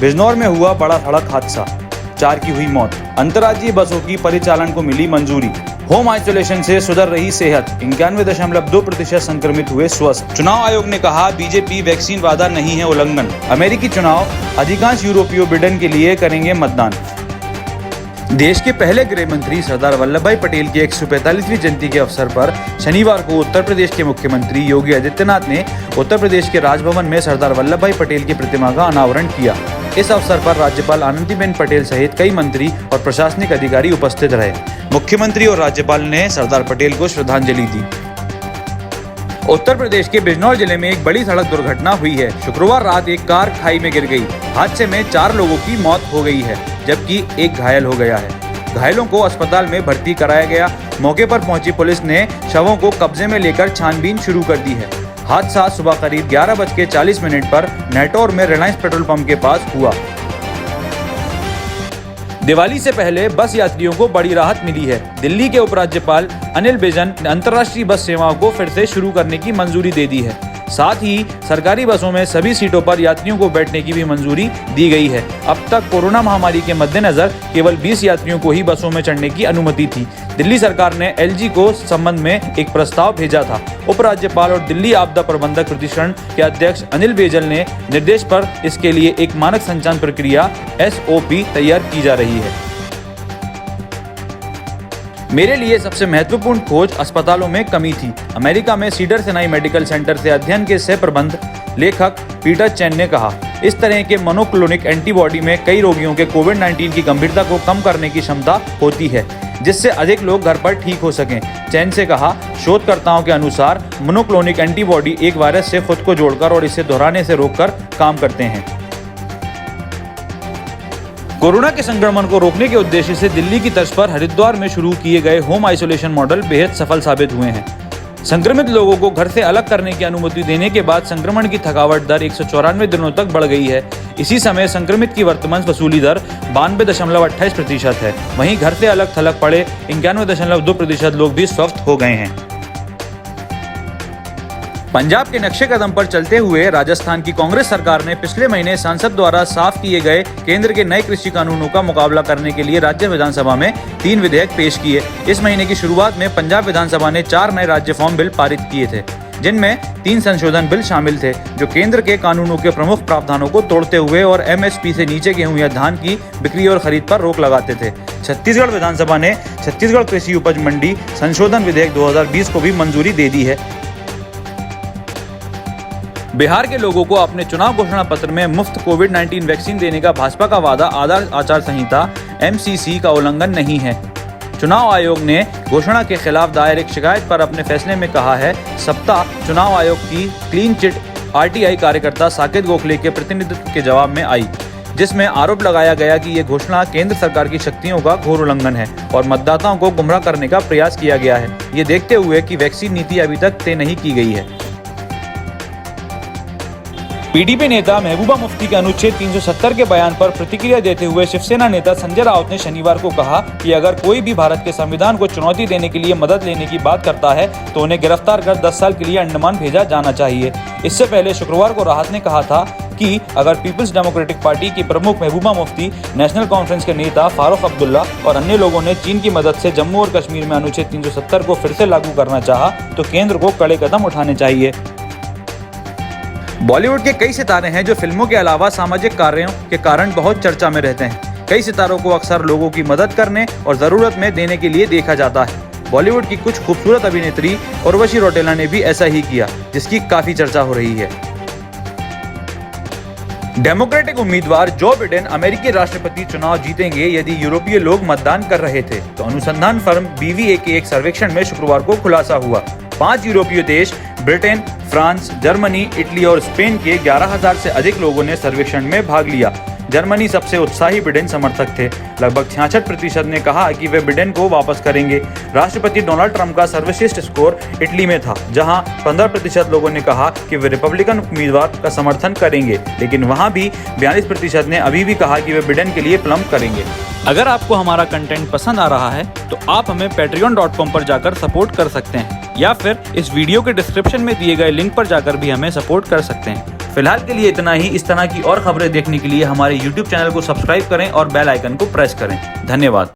बिजनौर में हुआ बड़ा सड़क हादसा, 4 की हुई मौत। अंतर्राज्यीय बसों की परिचालन को मिली मंजूरी। होम आइसोलेशन से सुधर रही सेहत, 91.2% संक्रमित हुए स्वस्थ। चुनाव आयोग ने कहा, बीजेपी वैक्सीन वादा नहीं है उल्लंघन। अमेरिकी चुनाव, अधिकांश यूरोपीय बिडेन के लिए करेंगे मतदान। देश के पहले गृह मंत्री सरदार वल्लभ भाई पटेल की 145वीं जयंती के अवसर पर शनिवार को उत्तर प्रदेश के मुख्यमंत्री योगी आदित्यनाथ ने उत्तर प्रदेश के राजभवन में सरदार वल्लभ भाई पटेल की प्रतिमा का अनावरण किया। इस अवसर पर राज्यपाल आनंदीबेन पटेल सहित कई मंत्री और प्रशासनिक अधिकारी उपस्थित रहे। मुख्यमंत्री और राज्यपाल ने सरदार पटेल को श्रद्धांजलि दी। उत्तर प्रदेश के बिजनौर जिले में एक बड़ी सड़क दुर्घटना हुई है। शुक्रवार रात एक कार खाई में गिर गई। हादसे में 4 लोगों की मौत हो गई है, जबकि एक घायल हो गया है। घायलों को अस्पताल में भर्ती कराया गया। मौके पर पहुंची पुलिस ने शवों को कब्जे में लेकर छानबीन शुरू कर दी है। हादसा सुबह करीब 11:40 पर नेटौर में रिलायंस पेट्रोल पंप के पास हुआ। दिवाली से पहले बस यात्रियों को बड़ी राहत मिली है। दिल्ली के उपराज्यपाल अनिल बैजल ने अंतर्राष्ट्रीय बस सेवाओं को फिर से शुरू करने की मंजूरी दे दी है। साथ ही सरकारी बसों में सभी सीटों पर यात्रियों को बैठने की भी मंजूरी दी गई है। अब तक कोरोना महामारी के मद्देनजर केवल 20 यात्रियों को ही बसों में चढ़ने की अनुमति थी। दिल्ली सरकार ने एलजी को इस संबंध में एक प्रस्ताव भेजा था। उपराज्यपाल और दिल्ली आपदा प्रबंधक प्रतिष्ठान के अध्यक्ष अनिल बैजल ने निर्देश पर इसके लिए एक मानक संचालन प्रक्रिया SOP तैयार की जा रही है। मेरे लिए सबसे महत्वपूर्ण खोज अस्पतालों में कमी थी। अमेरिका में सीडर सिनाई मेडिकल सेंटर से अध्ययन के सह प्रबंध लेखक पीटर चैन ने कहा, इस तरह के मोनोक्लोनिक एंटीबॉडी में कई रोगियों के कोविड-19 की गंभीरता को कम करने की क्षमता होती है, जिससे अधिक लोग घर पर ठीक हो सकें। चैन से कहा, शोधकर्ताओं के अनुसार मोनोक्लोनिक एंटीबॉडी एक वायरस से खुद को जोड़कर और इसे दोहराने से रोककर काम करते हैं। कोरोना के संक्रमण को रोकने के उद्देश्य से दिल्ली की तर्ज पर हरिद्वार में शुरू किए गए होम आइसोलेशन मॉडल बेहद सफल साबित हुए हैं। संक्रमित लोगों को घर से अलग करने की अनुमति देने के बाद संक्रमण की थकावट दर 194 दिनों तक बढ़ गई है। इसी समय संक्रमित की वर्तमान वसूली दर 92.28% है। वहीं घर से अलग थलग पड़े 91.2% लोग भी स्वस्थ हो गए हैं। पंजाब के नक्शे कदम पर चलते हुए राजस्थान की कांग्रेस सरकार ने पिछले महीने संसद द्वारा साफ किए गए केंद्र के नए कृषि कानूनों का मुकाबला करने के लिए राज्य विधानसभा में 3 विधेयक पेश किए। इस महीने की शुरुआत में पंजाब विधानसभा ने 4 नए राज्य फॉर्म बिल पारित किए थे, जिनमें 3 संशोधन बिल शामिल थे, जो केंद्र के कानूनों के प्रमुख प्रावधानों को तोड़ते हुए और MSP से नीचे गेहूं या धान की बिक्री और खरीद पर रोक लगाते थे। छत्तीसगढ़ विधानसभा ने छत्तीसगढ़ कृषि उपज मंडी संशोधन विधेयक 2020 को भी मंजूरी दे दी है। बिहार के लोगों को अपने चुनाव घोषणा पत्र में मुफ्त कोविड-19 वैक्सीन देने का भाजपा का वादा आदर्श आचार संहिता MCC का उल्लंघन नहीं है। चुनाव आयोग ने घोषणा के खिलाफ दायर एक शिकायत पर अपने फैसले में कहा है, सप्ताह चुनाव आयोग की क्लीन चिट RTI कार्यकर्ता साकेत गोखले के प्रतिनिधित्व के जवाब में आई, जिसमें आरोप लगाया गया कि ये घोषणा केंद्र सरकार की शक्तियों का घोर उल्लंघन है और मतदाताओं को गुमराह करने का प्रयास किया गया है, ये देखते हुए कि वैक्सीन नीति अभी तक तय नहीं की गई है। PDP नेता महबूबा मुफ्ती के अनुच्छेद 370 के बयान पर प्रतिक्रिया देते हुए शिवसेना नेता संजय राउत ने शनिवार को कहा कि अगर कोई भी भारत के संविधान को चुनौती देने के लिए मदद लेने की बात करता है तो उन्हें गिरफ्तार कर 10 साल के लिए अंडमान भेजा जाना चाहिए। इससे पहले शुक्रवार को राहत ने कहा था कि अगर पीपल्स डेमोक्रेटिक पार्टी की प्रमुख महबूबा मुफ्ती, नेशनल कॉन्फ्रेंस के नेता फारूक अब्दुल्ला और अन्य लोगों ने चीन की मदद से जम्मू और कश्मीर में अनुच्छेद 370 को फिर से लागू करना चाहा तो केंद्र को कड़े कदम उठाने चाहिए। बॉलीवुड के कई सितारे हैं जो फिल्मों के अलावा सामाजिक कार्यों के कारण बहुत चर्चा में रहते हैं। कई सितारों को अक्सर लोगों की मदद करने और जरूरत में देने के लिए देखा जाता है। बॉलीवुड की कुछ खूबसूरत अभिनेत्री उर्वशी रौटेला ने भी ऐसा ही किया, जिसकी काफी चर्चा हो रही है। डेमोक्रेटिक उम्मीदवार जो बिडेन अमेरिकी राष्ट्रपति चुनाव जीतेंगे यदि यूरोपीय लोग मतदान कर रहे थे, तो अनुसंधान फर्म BVA के एक सर्वेक्षण में शुक्रवार को खुलासा हुआ। 5 यूरोपीय देश ब्रिटेन, फ्रांस, जर्मनी, इटली और स्पेन के 11,000 से अधिक लोगों ने सर्वेक्षण में भाग लिया। जर्मनी सबसे उत्साही बिडेन समर्थक थे। लगभग 66% ने कहा कि वे बिडेन को वापस करेंगे। राष्ट्रपति डोनाल्ड ट्रंप का सर्वश्रेष्ठ स्कोर इटली में था, जहां 15% लोगों ने कहा कि वे रिपब्लिकन उम्मीदवार का समर्थन करेंगे, लेकिन वहां भी 42% ने अभी भी कहा कि वे बिडेन के लिए प्लम्ब करेंगे। अगर आपको हमारा कंटेंट पसंद आ रहा है तो आप हमें patreon.com पर जाकर सपोर्ट कर सकते हैं, या फिर इस वीडियो के डिस्क्रिप्शन में दिए गए लिंक पर जाकर भी हमें सपोर्ट कर सकते हैं। फिलहाल के लिए इतना ही। इस तरह की और खबरें देखने के लिए हमारे YouTube चैनल को सब्सक्राइब करें और बेल आइकन को प्रेस करें। धन्यवाद।